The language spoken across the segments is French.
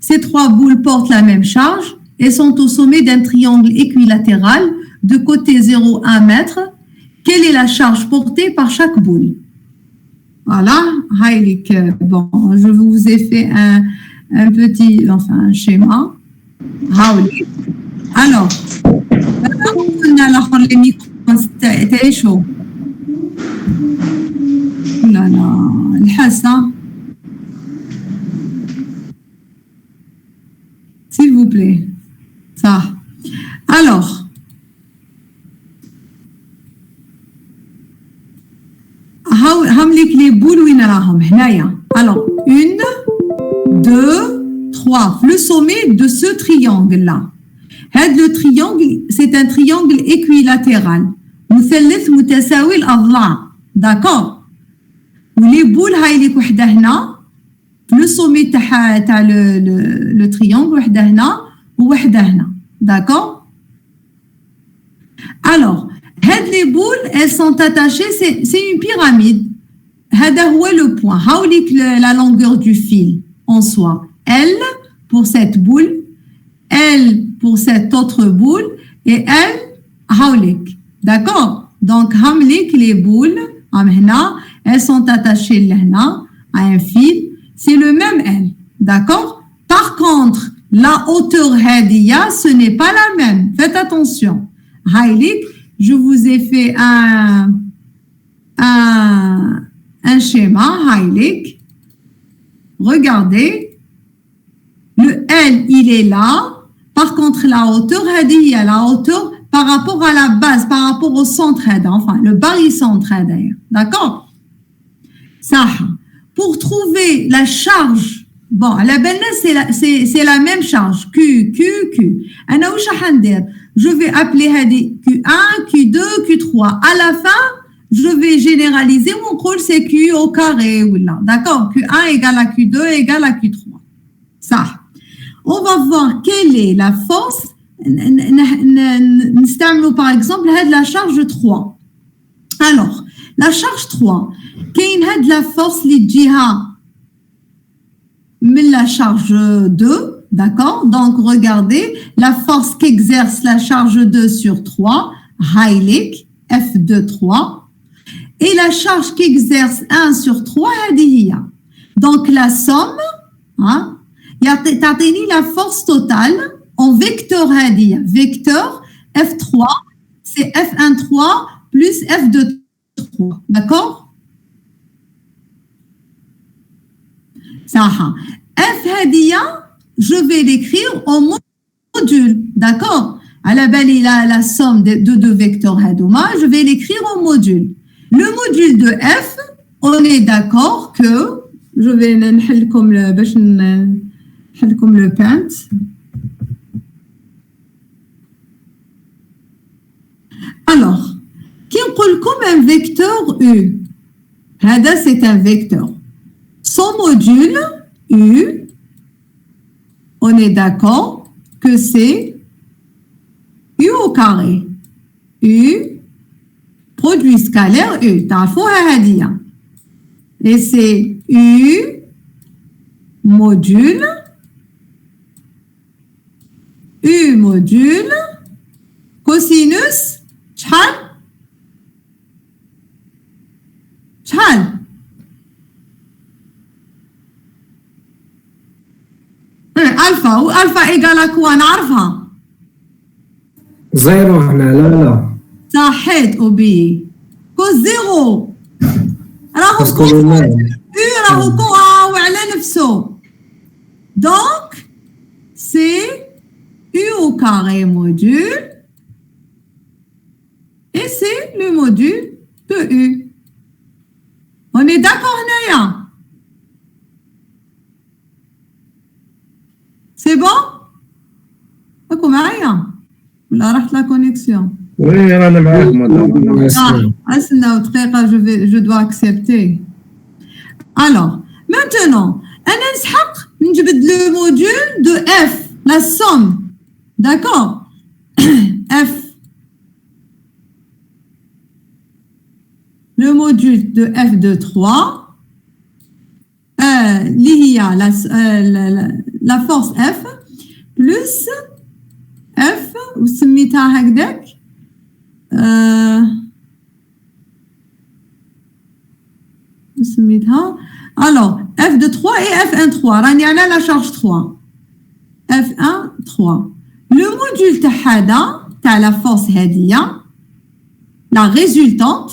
Ces trois boules portent la même charge et sont au sommet d'un triangle équilatéral de côté 0,1 mètre. Quelle est la charge portée par chaque boule? Voilà, bon, je vous ai fait un petit, enfin un schéma. Alors, on a les micros, c'était chaud. Là, là, الحاسة. S'il vous plaît. Ça. Alors, les boules وين راهم هنايا. Alors, 1, 2, 3. Le sommet de ce triangle-là. Le triangle, c'est un triangle équilatéral. مثلث متساوي الأضلاع. D'accord? Les boules هايليك وحدة هنا. Le sommet تاع le triangle وحدة هنا ووحدة هنا. D'accord? Alors, les boules, elles sont attachées, c'est une pyramide. هذا هو le point. هاوليك la longueur du fil en soi. L pour cette boule, L pour cette autre boule et L هاوليك. D'accord? Donc, هاوليك les boules, هنا, elles sont attachées là à un fil. C'est le même L. D'accord? Par contre, la hauteur هذه, ce n'est pas la même. Faites attention. هاوليك, je vous ai fait un schéma, Heilig. Regardez, le L, il est là. Par contre, la hauteur, il y a la hauteur par rapport à la base, par rapport au centre, enfin, le barycentre, d'ailleurs. D'accord? Ça, pour trouver la charge, bon, la benne, c'est la même charge, Q. Je vais appeler Q1, Q2, Q3. À la fin, je vais généraliser mon rôle, c'est Q au carré. D'accord? Q1 égale à Q2 égale à Q3. Ça. On va voir quelle est la force. Par exemple, la charge 3. Alors, la charge 3, quelle est la force mais la charge 2. D'accord? Donc, regardez, la force qu'exerce la charge 2 sur 3, Heilig, F2, 3, et la charge qu'exerce 1 sur 3, Hadiya. Donc, la somme, hein, la force totale en vecteur Hadiya. Vecteur F3, c'est F1, 3 plus F2, 3. D'accord? Ça, F Hadiya, je vais l'écrire en module, d'accord? À la belle, il a la somme de deux vecteurs Hadouma, je vais l'écrire en module. Le module de F, on est d'accord que, je vais le comme le paint. Alors, qui on comme un vecteur U? Hada, c'est un vecteur. Son module, U, on est d'accord que c'est U au carré. U, produit scalaire U. Et c'est U module cosinus شحال alpha ou alpha égale à quoi نعرفها زيرو هنا لا صحيت اوبي كوز زيرو راهو راهو على نفسه donc c'est U au carré module et c'est le module de U. On est d'accord هنايا C'est bon? راكم معايا ولا راحت لا كونيكسيون؟ Oui, رانا معاك مدام. استناو دقيقة je dois accepter. Alors, maintenant, أنا نسحق نجبد le module de F, la somme. D'accord? F. Le module de F de 3. Il y a la force F plus F وسميتها هكذاك سميتها alors F de 3 et F1 3 راني على la charge 3 F1 3 le module تاع هذا تاع la force هذيا la résultante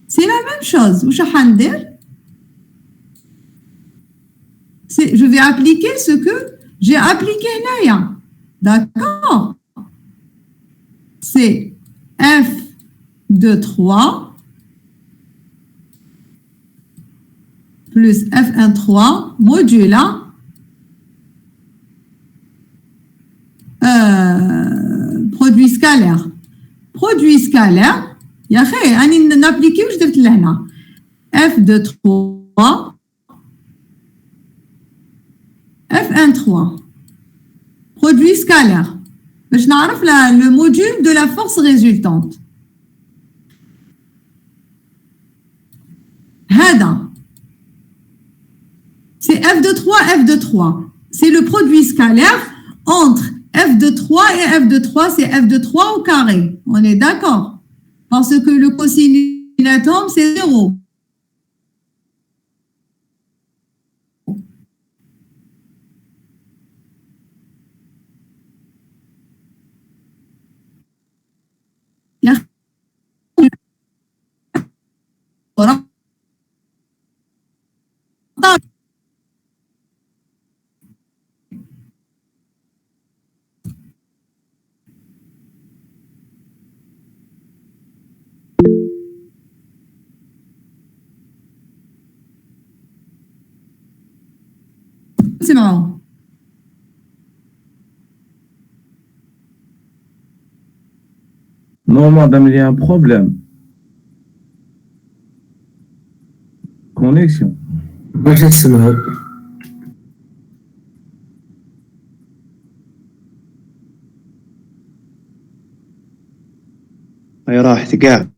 c'est la même chose واش راح ندير je vais appliquer ce que j'ai appliqué هنايا d'accord c'est F de 3 plus F1 3 modula produit scalaire. Produit scalaire, il y a rien, n'appliquer ou je dis là, F de 3, F1 3. Produit scalaire. Je n'arrive le module de la force résultante. Hada. C'est F de 3, F de 3. C'est le produit scalaire entre F de 3 et F de 3, c'est F de 3 au carré. On est d'accord? Parce que le cosinus d'un atome, c'est 0. C'est marrant. Non, madame, il y a un problème. Connexion. ما تسمعوا هاي راحت كاع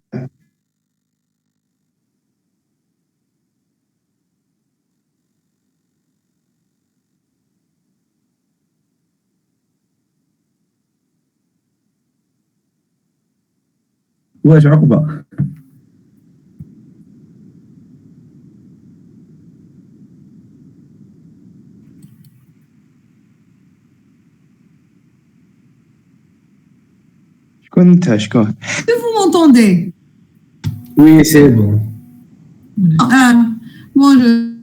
واش عقبة؟ شكون انت شكون؟ Est-ce que vous m'entendez? Oui, c'est bon. Moi, je...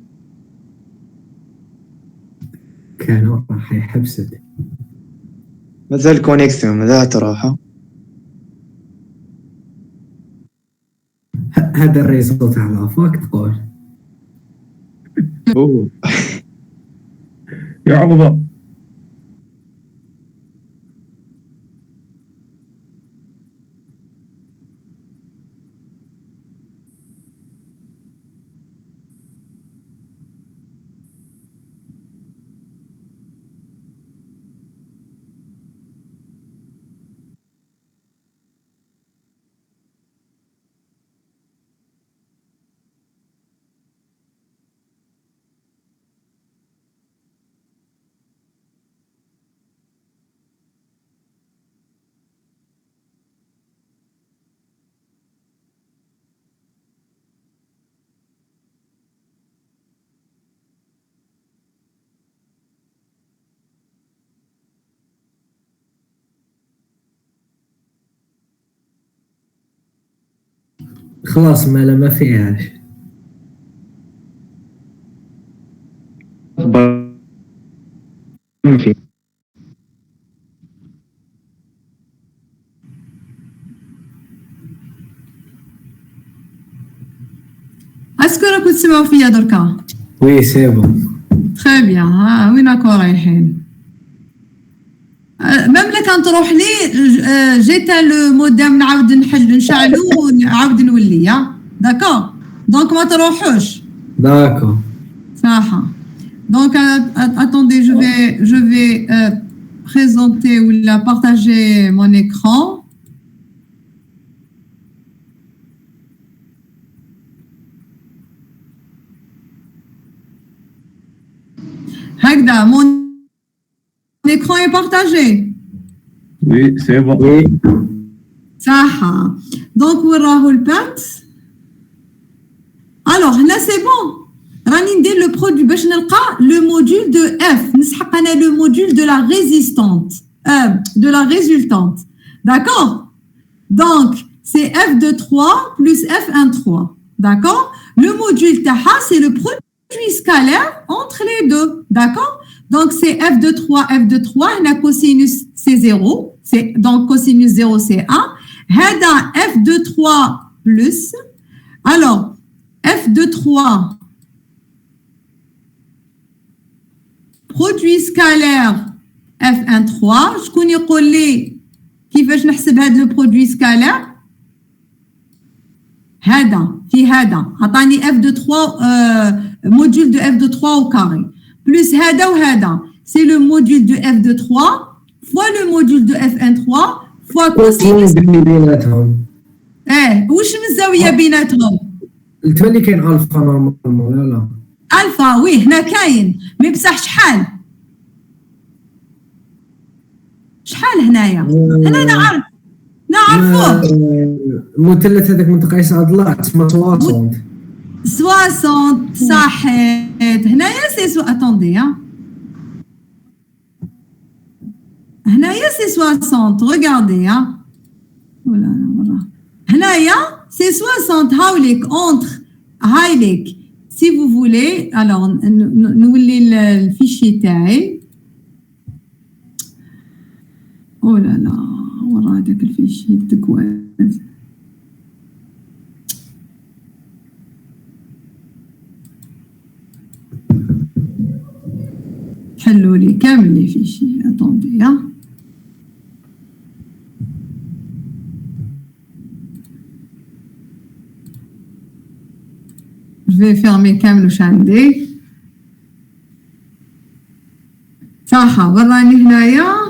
كانوا راح يحبسك. مازال كونيكسيون مازال تروحه هذا الريزو تاع لافاك تقول اوه يا عقبة خلاص ما فيهاش. في Est-ce que راكم تسمعوا فيا دركا؟ Oui, c'est bon. Très bien. ها وين راكم رايحين؟ ميم لك كان تروح لي جيت المودام نعاود نشعلو ونعاود نولي يا داكور دونك ما تروحوش D'accord. صح دونك attendez je vais présenter ou la partager mon écran هكذا mon partagé. Oui, c'est bon. Oui. صح. Donc وراهو البات. Alors là c'est bon. راني ندير le produit باش نلقى le module de F. نسحق انا le module de la résistante. De la résultante. D'accord? Donc c'est F de 3 plus F1 3. D'accord? Le module تاعها c'est le produit scalaire entre les deux. D'accord? Donc c'est F de 3, F de 3, la cosinus c'est 0. Donc cosinus 0 c'est 1. هذا F de 3 plus. Alors F de 3 produit scalaire F1 3. شكون يقول لي كيفاش نحسب هذا le produit scalaire؟ هذا في هذا عطاني F de 3 module de F de 3 au carré plus هذا وهذا c'est le module de F de 3 fois le module de F1 3 fois cosinus. بيناتهم. واش من الزاويه بيناتهم؟ تولي كاين الفا نورمالمون لا لا. الفا وي هنا كاين مي بصح شحال هنايا هنا نعرفوه مثلث هذاك من تقيس اضلاع تسمى 60 60 صحيت هنايا سي اتوندي هنايا سي 60 regardez voilà هنايا سي 60 هاوليك entre هايليك si vous voulez alors نولي الفيشي تاعي oh là là ورا هذاك الفيشي التكواز حلوا لي كامل لي فيشي attendez je vais fermer كامل واش عندي صح وراني هنايا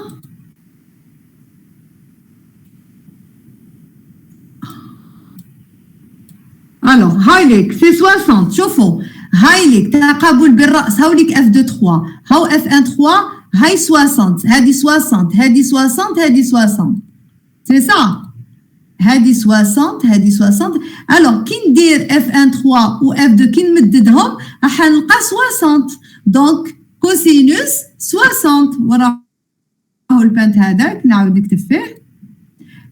alors هايليك سي 60 شوفوا هايليك تقابل بالراس هاوليك اف دو 3 هاو اف 1 3 هاي 60 هذه 60 هذه 60 هذه 60 سي سا هذه 60 هذه 60 الوغ كي ندير اف 1 3 و اف 2 كي نمددهم راح نلقى 60 دونك كوسينوس 60 وراه البانت هذاك نعاود نكتب فيه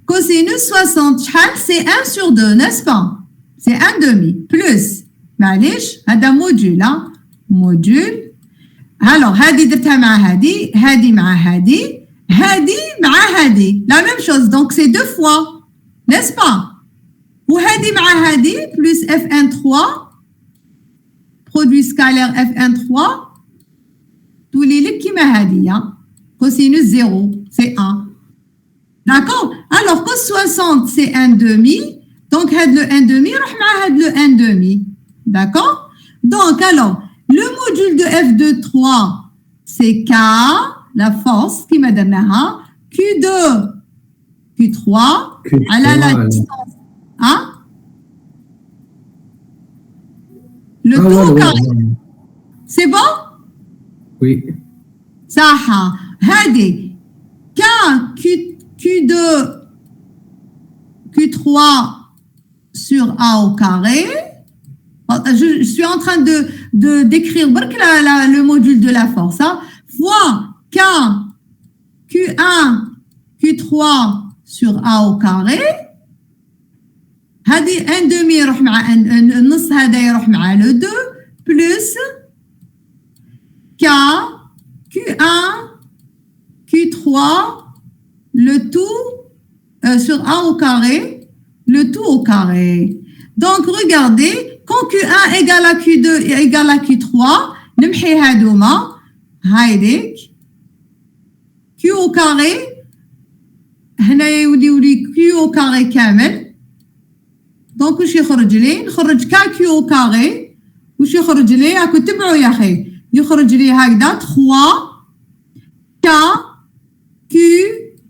كوسينوس 60 شحال سي 1 sur 2 n'est-ce pas c'est 1 demi plus معليش هذا موديول موديول alors هذه درتها مع هذه هذه مع هذه هذه مع هذه la même chose donc c'est deux fois n'est-ce pas وهذه مع هذه plus F1 3 produit scalaire F1 3 تولي لك كيما هذه cosinus 0 c'est 1 d'accord alors cos 60 c'est 1 demi donc هذا le 1 demi راح مع هذا le 1 demi d'accord donc alors le module de F de 3 c'est K la force كيما درناها Q2 Q3 على la distance le tout au carré c'est bon oui صح هذه K Q2 Q3 sur A au carré. Je suis en train de d'écrire le module de la force. Fois K, Q1, Q3 sur A au carré. هذه 1 demi يروح مع النص هذا يروح مع le 2 plus K, Q1, Q3 le tout sur A au carré, le tout au carré. Donc, regardez, quand Q1 égale à Q2 égale à Q3, نمحي هادوما هايديك Q au carré هنا يولي Q au carré كامل. Donc, واش يخرج لي؟ نخرج K Q au carré. واش يخرج لي؟ هاكو تبعوا يا أخي. يخرج لي هكذا 3 K Q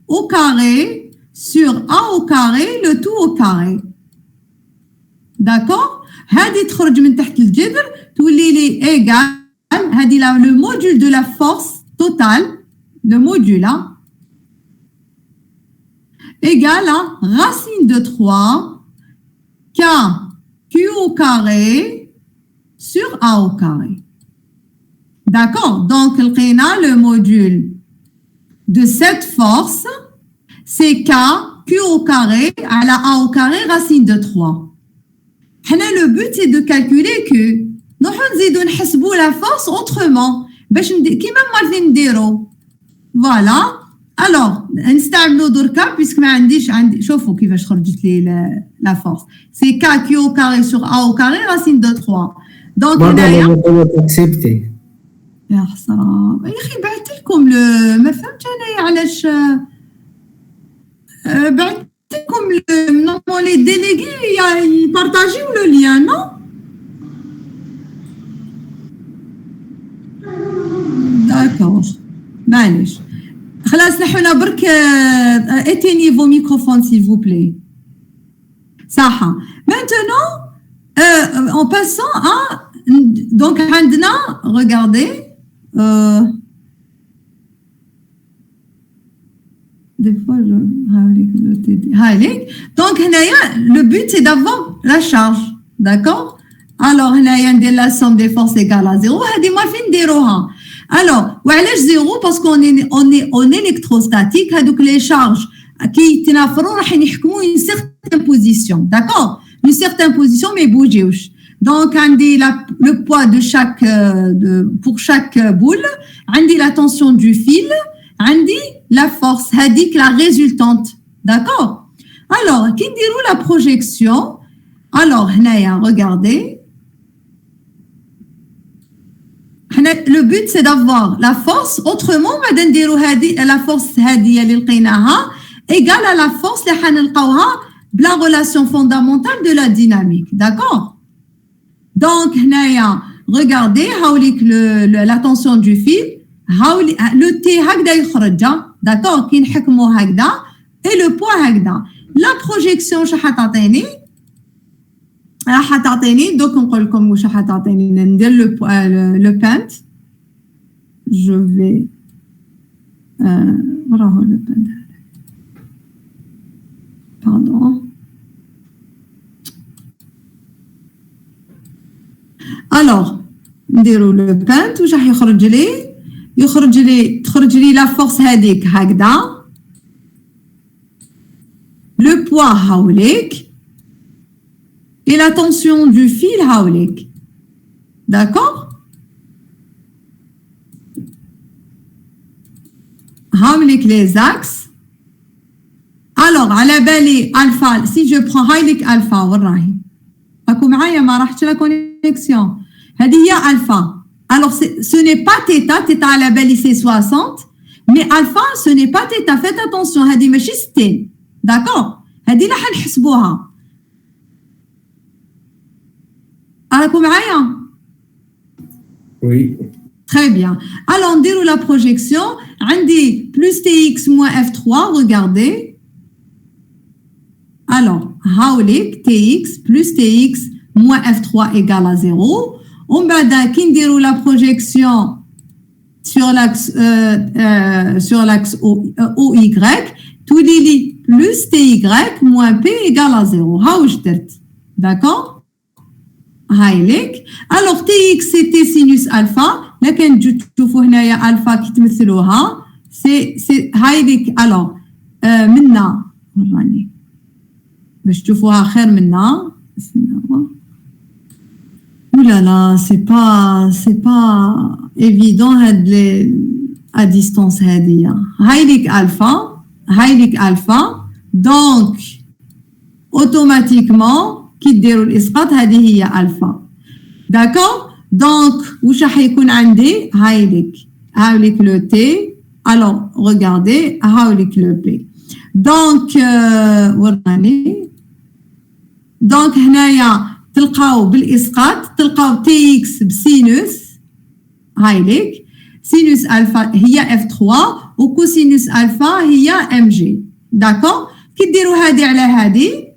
au carré sur A au carré, le tout au carré. D'accord? هذه تخرج من تحت الجذر تولي لي égal هذه le module de la force totale le module égale à racine de 3 K Q au carré sur A au carré. D'accord? Donc, le module de cette force, c'est K Q au carré à la A au carré racine de 3. Le but, c'est de calculer que nous allons la force autrement. Voilà. Alors, نستعملوا دركا puisque ما عنديش شوفوا كيفاش خرجت لي la force. C'est K Q au carré sur A au carré racine de 3. Donc هنايا اكسبتي يا حسرة يا اخي بعثت لكم ما فهمتش انايا علاش بعثت لكم نورمال لي ديليغي يبارطاجيو لو ليان نو داكور معليش خلاص نحن برك éteignez vos microphones s'il vous plaît. صح. Maintenant en passant à donc عندنا regardez des fois donc le but c'est d'avoir la charge, d'accord? Alors هنايا ندير la somme des forces égale à 0 هذه ما فين نديروها. Alors, وعلاش زيرو باسكو on est électrostatique هذوك les charges كي يتنافروا راح يحكموا une certaine position, d'accord? Une certaine position mais يبوجيوش. Donc عندي le poids de pour chaque boule, عندي la tension du fil, عندي la force هذيك la résultante, d'accord? Alors كي نديروا la projection, alors هنايا regardez. Le but c'est d'avoir la force autrement بعد نديروا la force هذه اللي لقيناها égale à la force اللي حنلقاوها بلا relation fondamentale de la dynamique, d'accord? Donc هنايا regardez هاوليك la tension du fil هاولي le T هكذا يخرج, d'accord? كي نحكموا هكذا et le poids هكذا. La projection شحال تعطيني راح تعطيني دوك نقول لكم واش راح تعطيني. ندير لو بانت جو في راهو لو بانت باردون. الوغ نديرو لو بانت واش راح يخرج لي تخرج لي لا فورس هذيك هكذا لو بوا هاوليك et la tension du fil هاوليك, d'accord? هاوليك les axes. alors على بالي alpha si je prends هاوليك alpha وراهي راكو معايا ما راحتش لا كونيكسيون هذه هي alpha. alors ce n'est pas θ على بالي c'est 60 mais alpha ce n'est pas θ. faites attention هذه ماشي 60, d'accord? هذه اللي حنحسبوها. راكم معايا؟ Oui. Très bien. Alors, on déroule la projection. عندي plus Tx moins F3, regardez. Alors, هاوليك Tx plus Tx moins F3 égale à 0. On va qui déroule la projection sur l'axe OY. Tout les plus Ty moins P égale à 0. D'accord? هايليك. alors Tx c'était sinus alpha لكن تشوفوا هنايا الفا كي تمثلوها سي هايليك. alors منا وراني باش تشوفوها خير منا ولا لا سي با évident هاد à distance هذه هايليك الفا donc automatiquement كي ديروا الاسقاط هذه هي الفا, d'accord? donc واش راح يكون عندي هاوليك لو تي. alors regardez هاوليك لو بي. donc وراني donc هنايا تلقاو بالاسقاط تلقاو تي اكس بسينوس هاوليك سينوس الفا هي F3 وكوسينوس الفا هي ام جي, d'accord? كي ديروا هذه على هذه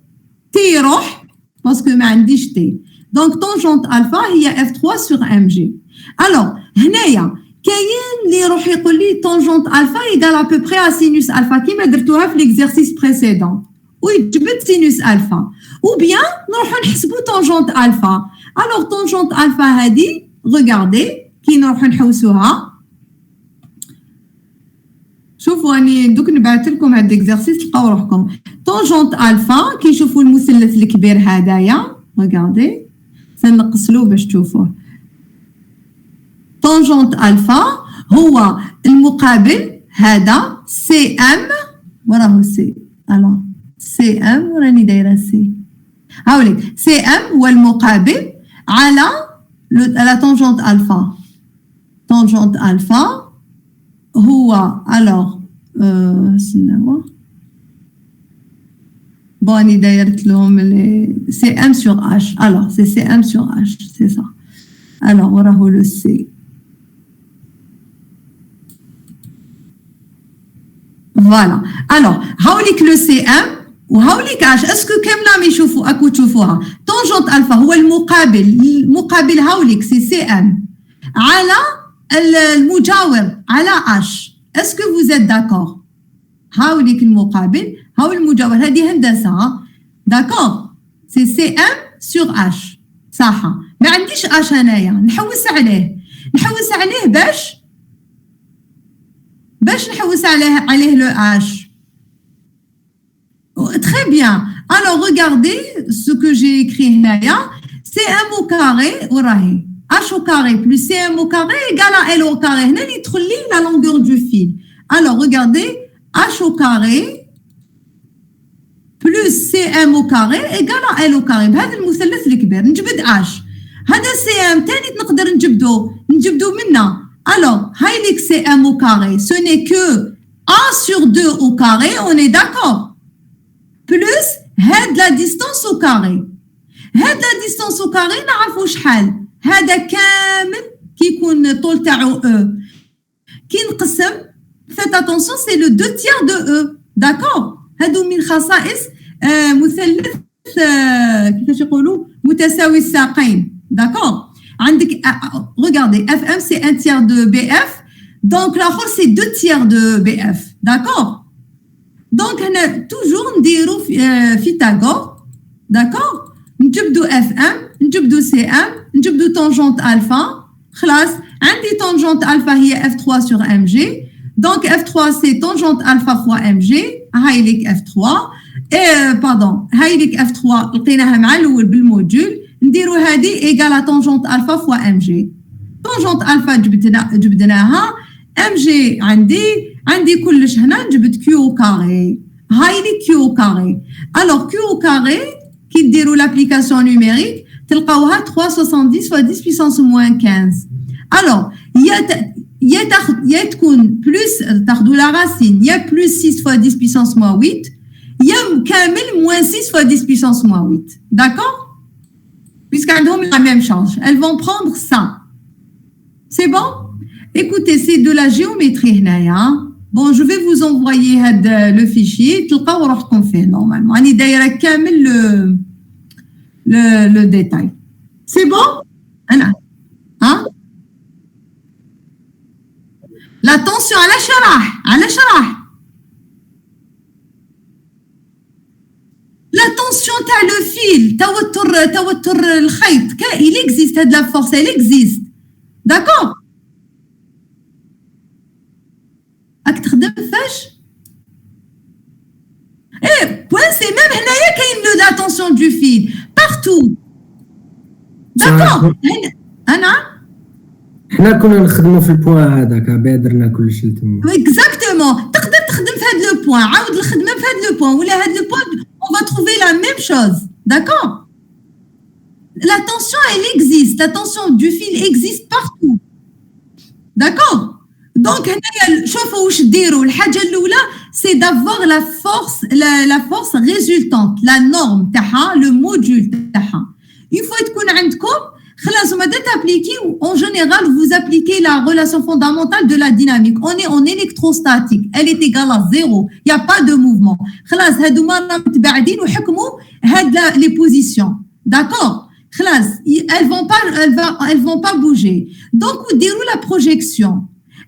تي يروح باسكو ما عنديش تي. donc tangente alpha هي F3 sur mg. alors هنايا كاين اللي يروح يقول لي tangente alpha égale à peu près à sinus alpha كيما درتوها في l'exercice précédent ويجبد sinus alpha ou bien نروحوا نحسبوا tangente alpha. alors tangente alpha هذه regardez كي نروحوا نحوسوها شوفوا راني دوك نبعث لكم هاد l'exercice تلقاو روحكم. tangente alpha كي نشوفوا المثلث الكبير هذايا regardez سنقصلوه باش تشوفوه. tangente alpha هو المقابل هذا سي ام وراه سي الو سي ام وراني دايره سي هاوليك سي ام هو المقابل على لا tangente alpha. tangente alpha هو الوغ استناو بوني دايرت لهم سي ام سور اش الوغ سي سي ام سور اش سي سا الوغ وراه لو سي. Voilà. Alors, هاوليك لو سي ام وهاوليك اش اسكو كامله يشوفوا اكو تشوفوها. tangente alpha هو المقابل هاوليك سي ام على المجاور على اش. اسكو vous êtes d'accord؟ هاوليك المقابل هاو المجاور هذه هندسه داكور سي ام سور اش صح. ما عنديش اش انايا نحوس عليه باش نحوس عليه لو H. Très bien. Alors, regardez ce que j'ai écrit هنايا. CM au carré, وراهي H au carré plus CM au carré égale à L au carré. هنا اللي يدخل لي la longueur du fil. Alors, regardez H au carré plus CM au carré égale à L au carré. بهذا المثلث الكبير نجبد H. هذا CM تاني نقدر نجبدو منه. Alors, هايليك CM au carré, ce n'est que A sur 2 au carré, on est d'accord. Plus, هاد la distance au carré. هاد la distance au carré, نعرفو شحال. هذا كامل كيكون الطول تاعو E. كي نقسم, faites attention, c'est le 2 tiers de E. D'accord. هادو من خصائص مثلث كيفاش يقولوا متساوي الساقين. D'accord. Regardez, FM c'est 1 tiers de BF, donc là c'est 2 tiers de BF, d'accord. Donc on a toujours نديرو Pythagore, d'accord. نجبدو FM, نجبدو CM, نجبدو tangente alpha, خلاص عندي tangente alpha هي F3 sur MG, donc F3 c'est tangente alpha fois MG, هايليك F3 et pardon هايليك F3 لقيناها مع الاول بالموديول نديرو هذه ايغال tangente الفا فوا ام جي. tangente الفا جبدناها ام جي عندي كلش هنا نجبد كيو كاري هايلي كيو كاري. الوغ كيو كاري كي ديروا لابليكاسيون نيميريك تلقاوها 370 فوا 10 puissance moins 15. الوغ يا تكون بلس تاخذوا لا راسين يا بلس 6 فوا 10 puissance moins 8 يا كامل moins 6 فوا 10 puissance moins 8. d'accord. Puisqu'elles ont la même charge. Elles vont prendre ça. C'est bon? Écoutez, c'est de la géométrie. Bon, je vais vous envoyer le fichier. Normalement. On est d'ailleurs kamel le détail. C'est bon? Hein? L'attention à la charah. La tension تاع le fil, توتر الخيط, il existe de la force, elle existe. D'accord. راك تخدم فاش؟ point c'est même هنايا كاين la tension du fil partout. D'accord. انا حنا كنا نخدموا في البوان هذاك بعد درنا كلشي لتما. Exactement. تقدر تخدم في هذا لو بوين, عاود الخدمه في هذا لو بوين ولا هذا لو بوين. On va trouver la même chose, d'accord. La tension, elle existe. La tension du fil existe partout, d'accord. Donc, c'est d'avoir la force résultante, la norme, le module. Il faut être عندكم خلاص ما t'appliquer. En général, vous appliquez la relation fondamentale de la dynamique. On est en électrostatique. Elle est égale à 0. Il n'y a pas de mouvement. خلاص هادوما راهم متباعدين وحكموا هاد les positions. D'accord. خلاص elles vont pas bouger. Donc, vous direz la projection.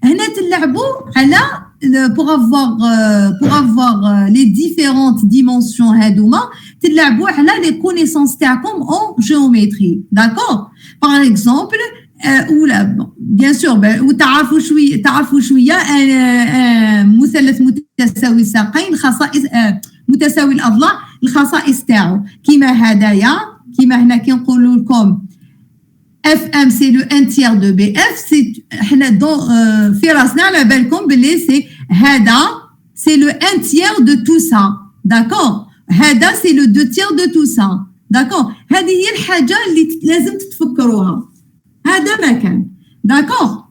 هنا تلعبوا على pour avoir les différentes dimensions هادوما تلعبوا على les connaissances تاعكم en géométrie. D'accord? Par exemple, ou là, bien sûr, وتعرفوا شويه مثلث متساوي الساقين خصائص متساوي الاضلاع الخصائص تاعو كيما هدايا كيما هنا كي نقولوا لكم FM c'est le 1/3 de BF c'est حنا في راسنا على بالكم باللي سي هذا c'est le 1/3 de tout ça. D'accord? هذا c'est le 2/3 de tout ça. D'accord? هذه هي الحاجه اللي لازم تتفكروها. هذا ما كان. D'accord?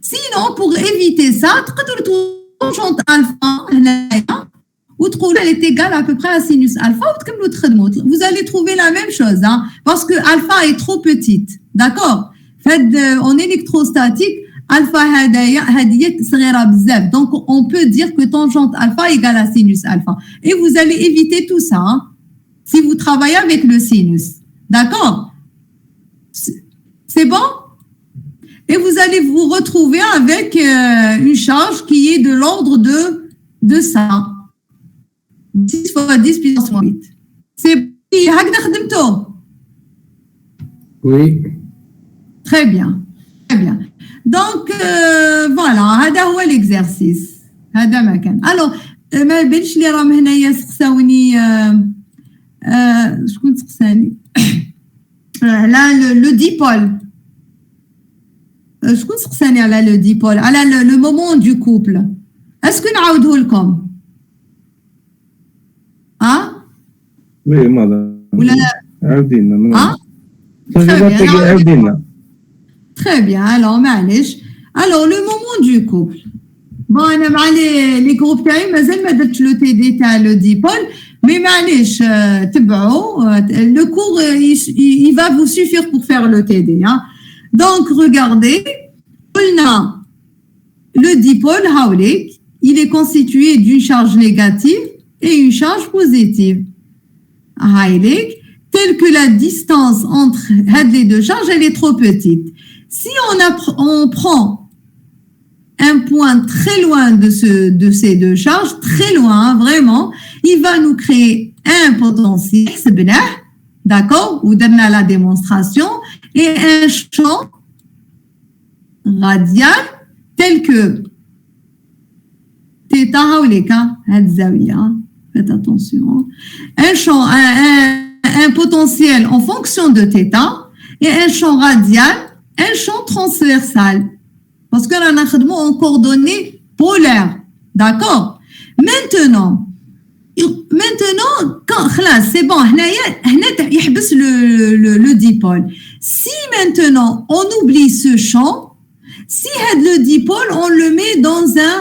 Sinon pour éviter ça تقدروا تونجونت الفا هنايا وتقولوا elle est égale à peu près à sinus alpha وتكملوا تخدموا. Vous allez trouver la même chose hein, parce que alpha est trop petite. D'accord? En électrostatique alpha هذه صغيره بزاف. Donc on peut dire que tangente alpha égale à sinus alpha. Et vous allez éviter tout ça hein, si vous travaillez avec le sinus. D'accord? C'est bon? Et vous allez vous retrouver avec une charge qui est de l'ordre de ça. 10 fois 10 puissance 8. C'est هكذا خدمتو. Oui. Très bien. Très bien. Donc voilà, هذا هو l'exercice. هذا ما كان. Alors ما بينش اللي راهم هنايا سقساوني شكون سقساني؟ على لو ديبول. شكون سقساني على لو ديبول على لو مومون دو كوبل. اسكو نعاودوه لكم؟ وي ماذا ولا عاودينا Très bien, alors معليش. Alors le moment du couple. Bon انا مع les groupes تاعي مازال ما درتش لو تي دي تاع لو ديبول mais معليش تبعوا le cours il va vous suffire pour faire le TD hein. Donc regardez قلنا le dipôle هاوليك il est constitué d'une charge négative et une charge positive. هاوليك tel que la distance entre les deux charges elle est trop petite. Si on prend un point très loin de ces deux charges, très loin, vraiment, il va nous créer un potentiel, d'accord, ou donner la démonstration, et un champ radial tel que faites attention, un champ, un potentiel en fonction de θ et un champ radial, un champ transversal. Parce que là, on a en coordonnées polaires. D'accord? Maintenant, quand c'est bon, le dipôle. Si maintenant on oublie ce champ, si le dipôle, on le met dans un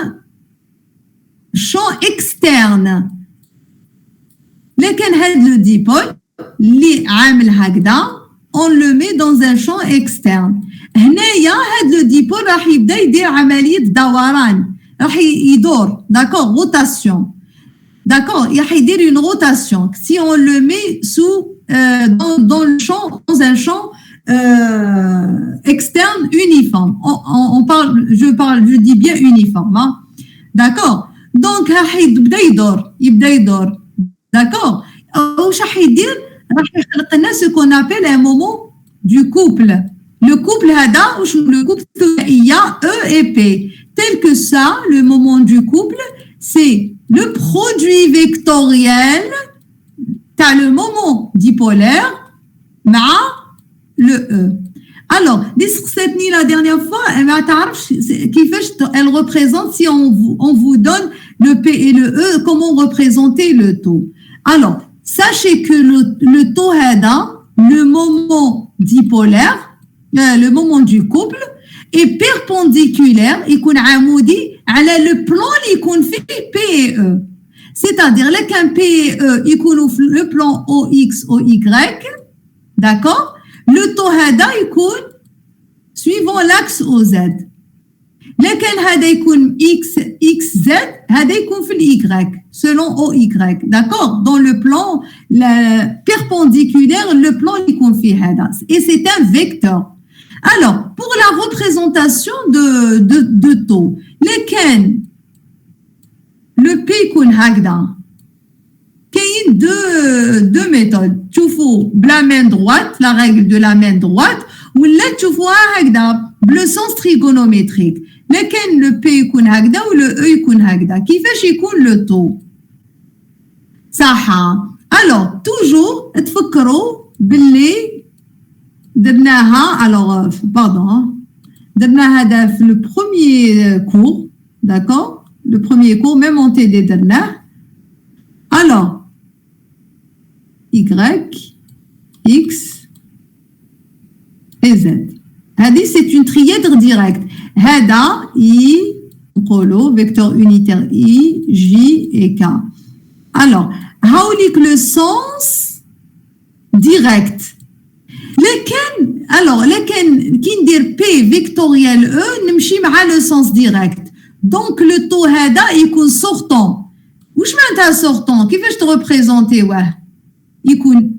champ externe. لكن le dipôle, on le met dans un champ externe. هنايا هاد لو ديبول راح يبدا يدير عمليه دوران راح يدور d'accord rotation d'accord راح يدير une rotation si on le met sous dans le champ dans un champ externe uniforme on parle je dis bien uniforme hein? D'accord donc راح يبدا يدور d'accord واش راح يدير راح يخلق لنا ce qu'on appelle un moment du couple. Le couple هذا واش le couple ثنائية E et P. Tel que ça, le moment du couple, c'est le produit vectoriel t'as le moment dipolaire مع le E. Alors, les سقساتني la dernière fois, ما تعرفش كيفاش elle représente si on vous donne le P et le E, comment représenter le taux. Alors, sachez que le taux هذا, le moment dipolaire, le moment du couple est perpendiculaire يكون عمودي على le plan اللي يكون فيه P et E. C'est-à-dire là qu'un P et E يكونوا في le plan OX OY, d'accord? Le taux هذا يكون suivant l'axe OZ. لكن هذا يكون XZ هذا يكون في الY selon OY, d'accord? Dans le plan perpendiculaire, le plan يكون فيه هذا. Et c'est un vecteur. Alors, pour la représentation de taux, le P يكون هكذا. Il y a deux méthodes. Tu fais la main droite, la règle de la main droite, ou là tu fais le sens trigonométrique. Lequel le P يكون هكذا ou le E يكون هكذا. كيفاش يكون le taux? صح. Alors, toujours, تفكروا باللي درناها, alors, pardon, درنا هذا في le premier cours, d'accord? Le premier cours, même en TD درناه. Alors, Y, X et Z. هذه c'est une trièdre directe. هذا I, vecteur unitaire I, J et K. Alors, هاوليك le sens direct. لكن كي ندير P vectoriel E نمشي مع le sens direct. Donc le taux هذا يكون sortant. واش معناتها sortant؟ كيفاش تريبريزونتي واه؟ يكون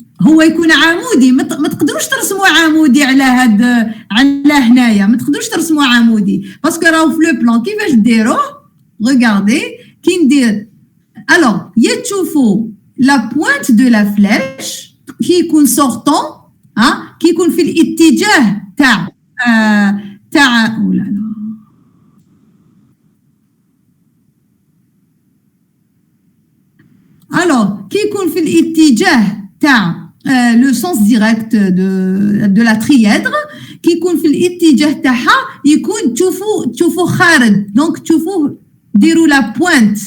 عمودي. ما تقدروش ترسموا عمودي على هنايا، ما تقدروش ترسموا عمودي باسكو راهو في لو بلان. كيفاش ديروه؟ ريغاردي كي ندير alors يتشوفوا لا بوينت دو لا فلاش كي يكون sortant كي يكون في الاتجاه تاع ولا alors qui يكون في الاتجاه تاع le sens direct de la trièdre كي يكون في الاتجاه تاعها يكون تشوفوا خارج. دونك تشوفوا ديروا لا بوينت.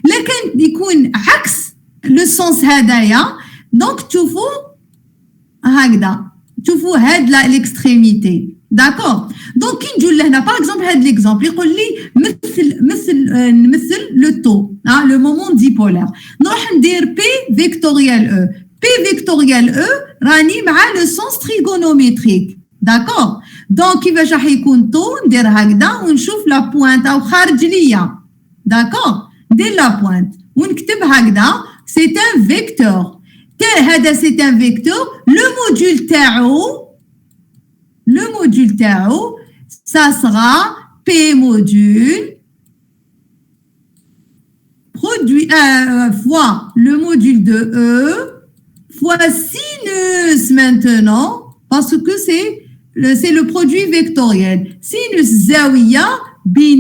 لكن يكون عكس لو سونس هدايا. دونك تشوفوا هكذا، تشوفوا هاد ليكستريميتي. داكور. دونك كي نجو لهنا باغ اكزومبل هاد ليكزومبل يقول لي نمثل لو تو لو مومون ديبولار. نروح ندير بي فيكتوريال او. بي فيكتوريال او راني مع لو سونس تريغونوميتريك. داكور. دونك كيفاش راح يكون تو؟ ندير هكذا ونشوف لا بوينت او خارج ليا. داكور. ندير لا بوينت ونكتب هكذا سي ان فيكتور. هذا سي ان فيكتور. لو موديول تاعو ça sera P module produit fois le module de E fois sinus maintenant parce que c'est le produit vectoriel. Sinus zawiya bin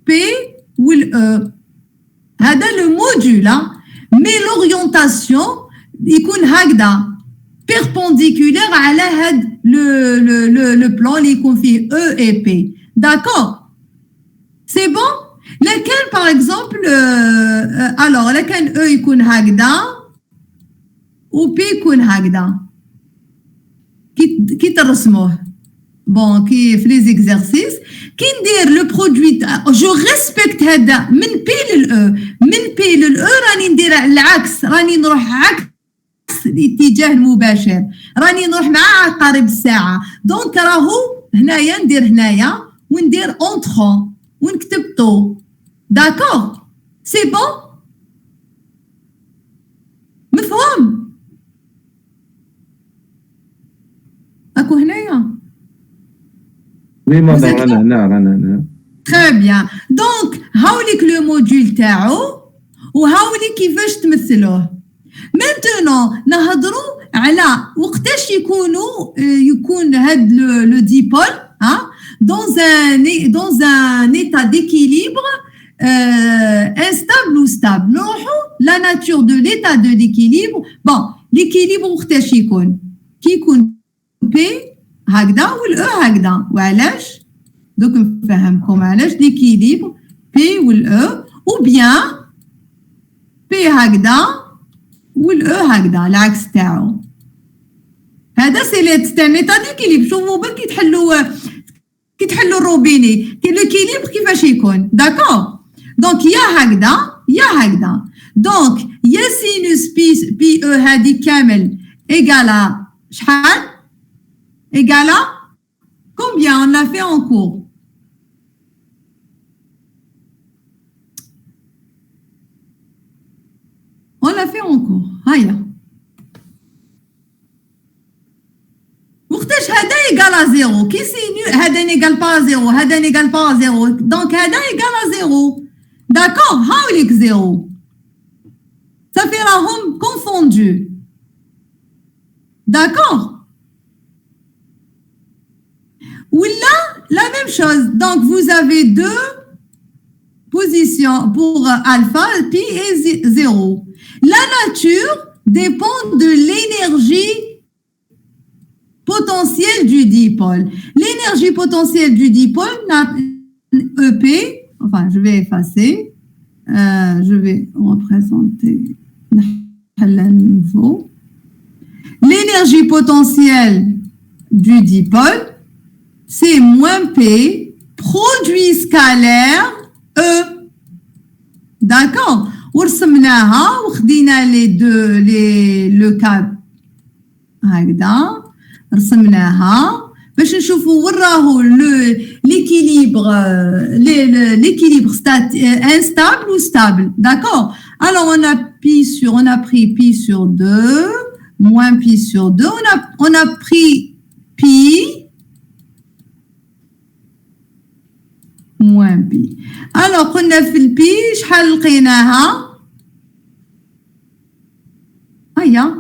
P ou le E. هذا le module mais l'orientation يكون هكذا perpendiculaire على هاد le plan اللي يكون فيه E et P. D'accord? C'est bon? لكن par exemple alors لكن E يكون هكذا و P يكون هكذا كي ترسموه. بون كي في لي زيكزارسيس كي ندير لو برودوي جو ريسبكت هذا من بي للأو. من بي للأو راني ندير العكس، راني نروح عكس الاتجاه المباشر، راني نروح مع عقارب الساعه. دونك راهو هنايا ندير هنايا وندير اونترون ونكتب طو. داكور سي بون؟ مفهوم؟ اكو هنايا وي مدام رانا تري بيان. دونك هاوليك لو موديول تاعو وهاوليك كيفاش تمثلوه. مانتونون نهضروا على وقتاش يكون هاد لو ديبول dans un état d'équilibre instable ou stable. نروحوا la nature de l'état de l'équilibre. bon l'équilibre وقتاش يكون؟ كي يكون P هكذا والأو هكذا. وعلاش؟ دوك نفهمكم علاش l'équilibre P والأو ou bien P هكذا والأو هكذا العكس تاعو. هذا سي ليتا ديكيليبر. شوفوا بل كي تحلوا الروبيني ليكيليبر كيفاش يكون. داكور. دونك يا هكذا دونك يا سينوس بي او هذه كامل ايغالا شحال؟ ايغالا كومبيان اون لا في اون كور؟ On l'a fait en cours. هيا وقتاش هذا يقال à 0. Qui c'est nul? هذا n'égale pas à 0. هذا n'égale pas à 0. Donc هذا égale à 0. D'accord? هاوليك 0. Ça fait la home confondue. D'accord? Ou là, la même chose. Donc, vous avez deux positions pour alpha, pi et 0. La nature dépend de l'énergie potentielle du dipôle. L'énergie potentielle du dipôle, EP, enfin, je vais effacer. Je vais représenter à nouveau. L'énergie potentielle du dipôle, c'est moins P, produit scalaire E. D'accord? ورسمناها وخدينا le cas هكذا رسمناها باش نشوفوا وين راهو l'équilibre instable ou stable. D'accord? Alors on a pris pi sur 2 moins pi sur 2, on a pris pi moins pi. Alors, قلنا في البي شحال لقيناها؟ هيا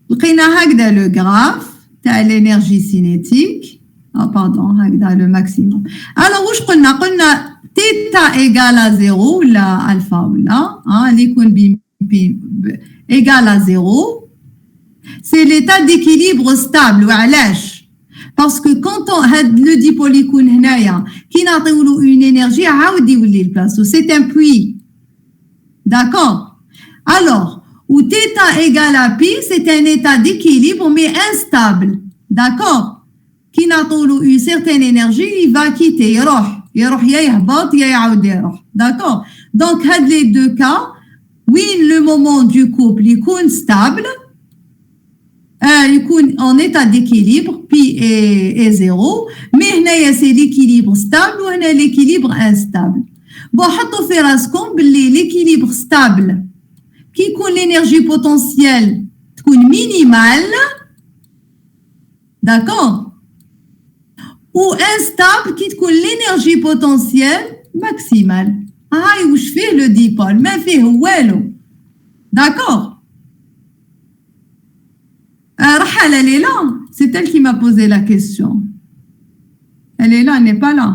لقينا هكذا لو غراف تاع l'énergie cinétique. Pardon, هكذا le maximum. Alors, واش قلنا؟ قلنا θ égale à 0 ولا alpha ولا اللي يكون ب égale à 0. C'est l'état d'équilibre stable. وعلاش؟ Parce que quand le dipôle يكون هنايا كي نعطيو له une énergie عاود يولي لبلاصتو. C'est un puits. D'accord? Alors, où θ égale à pi, c'est un état d'équilibre mais instable. D'accord? كي نعطيو له une certaine énergie, il va quitter, يروح يا يهبط يا يعاود يروح. D'accord? Donc, هاد les deux cas, وين le moment du couple يكون stable, يكون en état d'équilibre, pi est 0, mais هنايا c'est l'équilibre stable وهنا l'équilibre instable. Bon, حطوا في راسكم باللي l'équilibre stable كي يكون l'énergie potentielle تكون minimale, d'accord, ou instable كي تكون l'énergie potentielle maximale. هاي واش فيه لو ديبول؟ ما فيه والو. d'accord. Rahal, elle est là. C'est elle qui m'a posé la question. Elle est là, elle n'est pas là.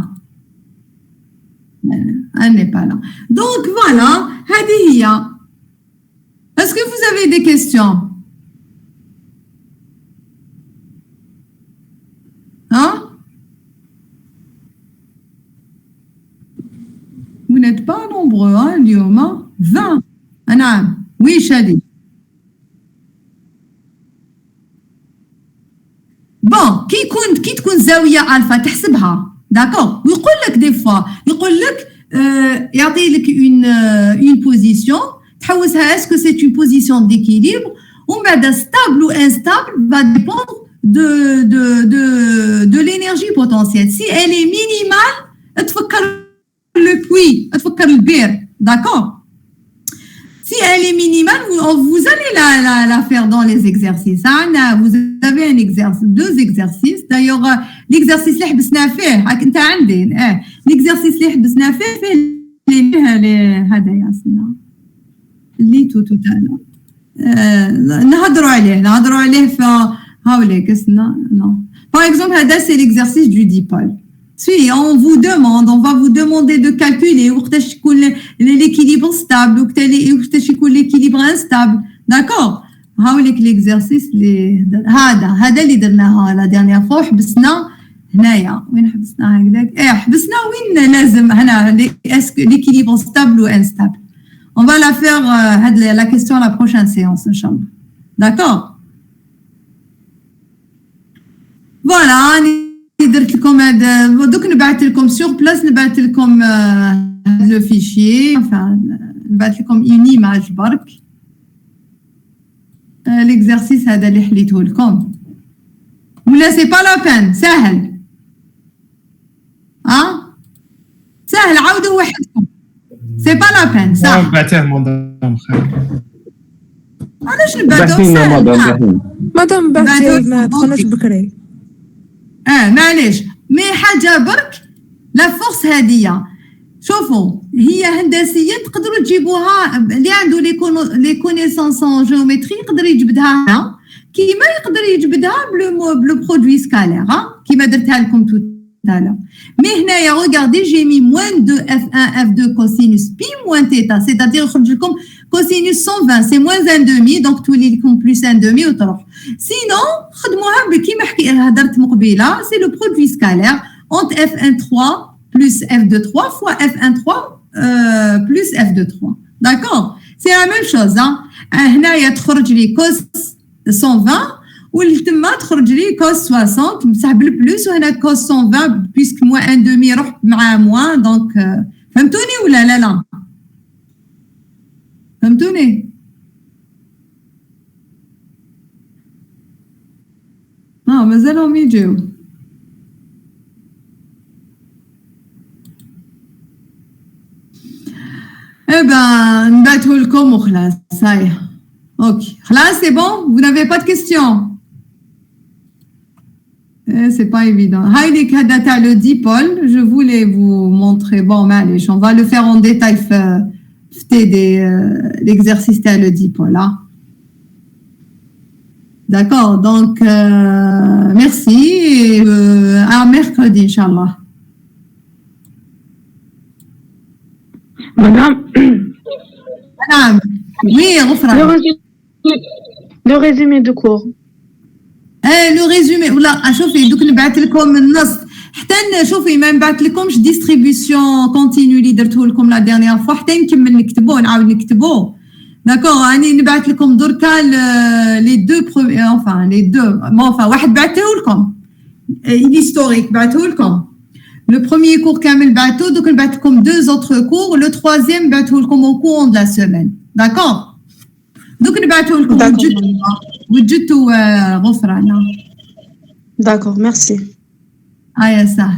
Elle n'est pas là. Donc voilà, Hadiya. Est-ce que vous avez des questions? Hein? Vous n'êtes pas nombreux, hein, Lioma? 20. Anam. Oui, Chadi. بون كي تكون زاويه الفا تحسبها داكور ويقول لك دي فوا يقول لك يعطي لك اون بوزيسيون تحوسها اسكو سي اون بوزيسيون ديكيليبر ومن بعد ستابل و انستابل va dépendre de l'énergie potentielle. Si elle est minimale تفكر le puits تفكر البير داكور. Si elle est minimale, vous allez la faire dans les exercices. Vous avez un exercice, deux exercices. D'ailleurs, l'exercice اللي حبسنا فيه انت عندي l'exercice اللي حبسنا فيه هذايا اللي توتو تاعنا نهضروا عليه في هاوليك اسنا نو. Par exemple, هذا c'est l'exercice du dipôle. Si on va vous demander de calculer l'équilibre stable ou l'équilibre instable. D'accord? هاوليك l'exercice هذا اللي درناه la dernière fois حبسنا هنايا. وين حبسنا هكذاك؟ حبسنا وين لازم هنا l'équilibre stable ou instable. On va la faire la question à la prochaine séance inchallah. D'accord? Voilà. درت لكم هذا دوك نبعث لكم سور بلاس نبعث لكم لو فيشي نبعث لكم اون ايماج برك ليكزارسيس هذا اللي حليته لكم ولا سي با لا بان ساهل ساهل عاودوا وحدكم سي با لا بان ساهل نبعثه مدام خير علاش نبعثوه ساهل مدام بعثي ما دخلناش بكري معليش مي حاجه برك لا فورس هذه شوفوا هي هندسيا تقدروا تجيبوها اللي عنده لي كونيسونس ان جيومتري يقدر يجبدها هنا كيما يقدر يجبدها بلو برودوي سكالير كيما درتها لكم تو تالا مي هنايا ريغاردي جي مي موان دو اف 1 اف 2 كوسينوس بي موان تيتا سيتادير يخرج لكم كوسينوس 120 سي موان ان دومي دونك تولي لكم بلوس ان دومي وتروح سينو خدموها كيما هضرت مقبله سي لو برودوي سكالير اونت اف 1 3 plus f2 3 fois f1 3 plus f2 3 d'accord c'est la même chose هنايا تخرج لي كوس 120 والتما تخرج لي كوس 60 بصح بالبلوس وهنا كوس 120 بيسك موان ان دومي روح مع موان دونك فهمتوني ولا لا فهمتوني مازالهم يجيو Eh ben, نبعته لكم وخلاص صايح. Ok. خلاص, c'est bon? Vous n'avez pas de questions? C'est pas évident. Hi, les cas تاع le dipôle, je voulais vous montrer. Bon, معليش, on va le faire en détail l'exercice تاع le dipôle. Hein? D'accord, donc merci et à mercredi, Inch'Allah. Madame. Madame. Oui, Rofra. Le résumé de cours. Le résumé ولا شوفي دوك نبعث لكم النص حتى شوفي ما نبعث لكمش ديستريبيسيون كونتينيو اللي درته لكم لا ديرنيير فوا حتى نكمل نكتبوه نعاود نكتبوه داكور راني نبعث لكم دركا لي دو enfin les deux enfin واحد بعثته لكم l'historique بعثته لكم le premier cours كامل بعثته دوك نبعث لكم deux autres cours le troisième بعثته لكم au cours de la semaine d'accord دوك نبعثه لكم وجدتوا غفران D'accord, merci. ça.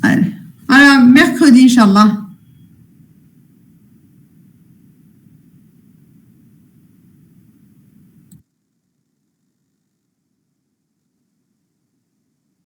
Allez, mercredi, Inch'Allah.